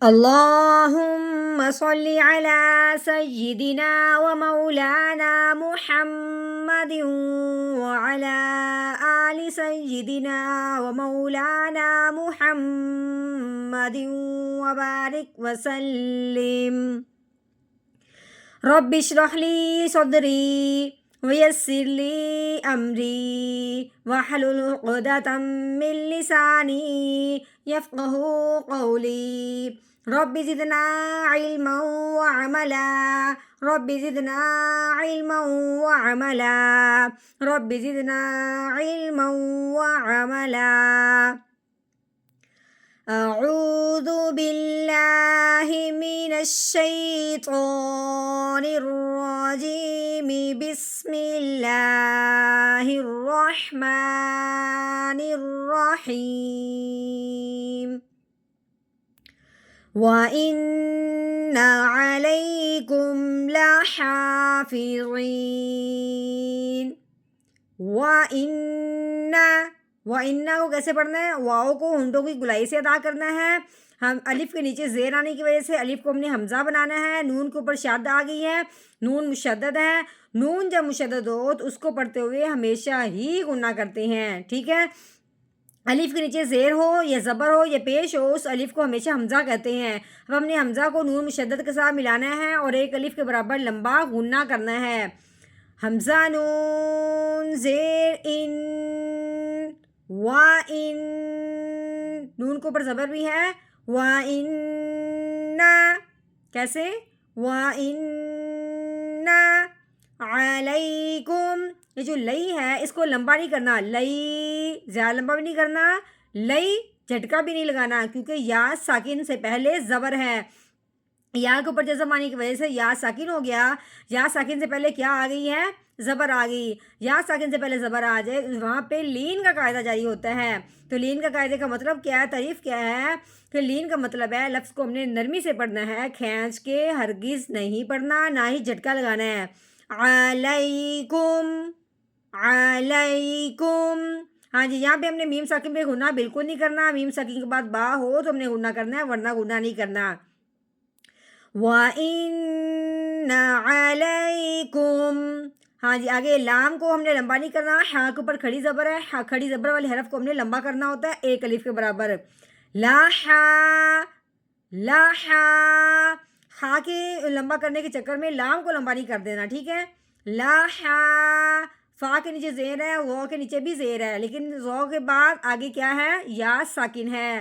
اللهم صل على سيدنا ومولانا محمد وعلى آل سيدنا ومولانا محمد وبارك وسلم. رب اشرح لي صدري ويسر لي أمري واحلل عقدة من لساني يفقه قولي. رب زدنا علما وعملا رب زدنا علما وعملا رب زدنا علما وعملا. أعوذ بالله من الشيطان الرجيم. بسم الله الرحمن الرحيم. وإن عليكم لحافظين. وإن کو کیسے پڑھنا ہے؟ واؤ کو ہونٹوں کی گلائی سے ادا کرنا ہے. ہم الف کے نیچے زیر آنے کی وجہ سے الف کو ہم نے حمزہ بنانا ہے. نون کے اوپر شد آ گئی ہے، نون مشدد ہے. نون جب مشدد ہو تو اس کو پڑھتے ہوئے ہمیشہ ہی غنہ کرتے ہیں، ٹھیک ہے. الف کے نیچے زیر ہو یا زبر ہو یا پیش ہو، اس الف کو ہمیشہ حمزہ کہتے ہیں. اب ہم نے حمزہ کو نون مشدد کے ساتھ ملانا ہے اور ایک الف کے برابر لمبا غنہ کرنا ہے. حمزہ نون زیر ان وَإِن. نون کے اوپر زبر بھی ہے. وَإِنَّ. کیسے؟ وَإِنَّ عَلَيْكُمْ. یہ جو لئی ہے اس کو لمبا نہیں کرنا، لئی زیادہ لمبا بھی نہیں کرنا، لئی جھٹکا بھی نہیں لگانا، کیونکہ یا ساکن سے پہلے زبر ہے. یا کے اوپر جزم آنے کی وجہ سے یا ساکن ہو گیا. یا ساکن سے پہلے کیا آ گئی ہے؟ زبر آ گئی. یا ساکن سے پہلے زبر آ جائے وہاں پہ لین کا قاعدہ جاری ہوتا ہے. تو لین کا قاعدے کا مطلب کیا ہے؟ تعریف کیا ہے کہ لین کا مطلب ہے لفظ کو ہم نے نرمی سے پڑھنا ہے، کھینچ کے ہرگز نہیں پڑھنا، نہ ہی جھٹکا لگانا ہے. علیکم علیکم. ہاں جی، یہاں پہ ہم نے میم ساکن پہ غنہ بالکل نہیں کرنا. میم ساکن کے بعد با ہو تو ہم نے غنہ کرنا ہے، ورنہ غنہ نہیں کرنا. وَإِنَّ عَلَيْكُمْ. ہاں جی، آگے لام کو ہم نے لمبا نہیں کرنا. ہاں کے اوپر کھڑی زبر ہے، کھڑی زبر والے حرف کو ہم نے لمبا کرنا ہوتا ہے ایک الف کے برابر. لاحا لاحا. ہاں کے لمبا کرنے کے چکر میں لام کو لمبا نہیں کر دینا، ٹھیک ہے. لاحا. فا کے نیچے زیر ہے، وہ کے نیچے بھی زیر ہے، لیکن زو کے بعد آگے کیا ہے؟ یا ساکن ہے.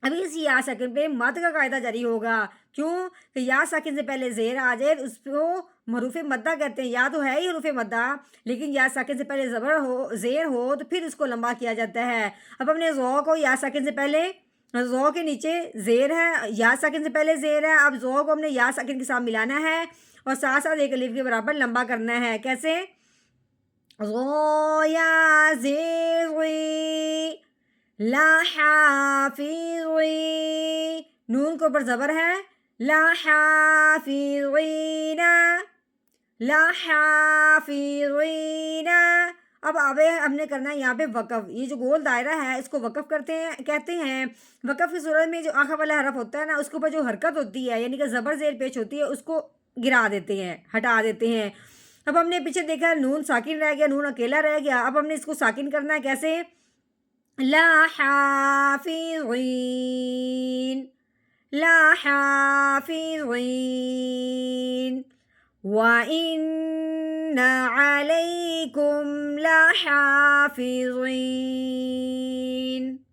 ابھی اس یا ساکن پہ مد کا قاعدہ جاری ہوگا. کیوں کہ یا ساکن سے پہلے زیر آ جائے اس کو حروف مدہ کہتے ہیں. یا تو ہے ہی حروف مدہ، لیکن یا ساکن سے پہلے زبر ہو، زیر ہو تو پھر اس کو لمبا کیا جاتا ہے. اب ہم نے زو کو یا ساکن سے پہلے، زو کے نیچے زیر ہے، یا ساکن سے پہلے زیر ہے. اب زو کو ہم نے یا ساکن کے ساتھ ملانا ہے اور ساتھ ساتھ ایک الف کے برابر لمبا کرنا ہے. کیسے؟ زو یا زیر وی لاحافظین. نون کے اوپر زبر ہے. لاحافظین لاحافظین. اب ہم نے کرنا ہے یہاں پہ وقف. یہ جو گول دائرہ ہے اس کو وقف کرتے ہیں، کہتے ہیں. وقف کی صورت میں جو آخر والا حرف ہوتا ہے نا، اس کے اوپر جو حرکت ہوتی ہے یعنی کہ زبر زیر پیش ہوتی ہے، اس کو گرا دیتے ہیں، ہٹا دیتے ہیں. اب ہم نے پیچھے دیکھا نون ساکن رہ گیا، نون اکیلا رہ گیا. اب ہم نے اس کو ساکن کرنا ہے. کیسے؟ لاحافظین لاحافظین. وَإِنَّ عَلَيْكُمْ لَحَافِظِينَ.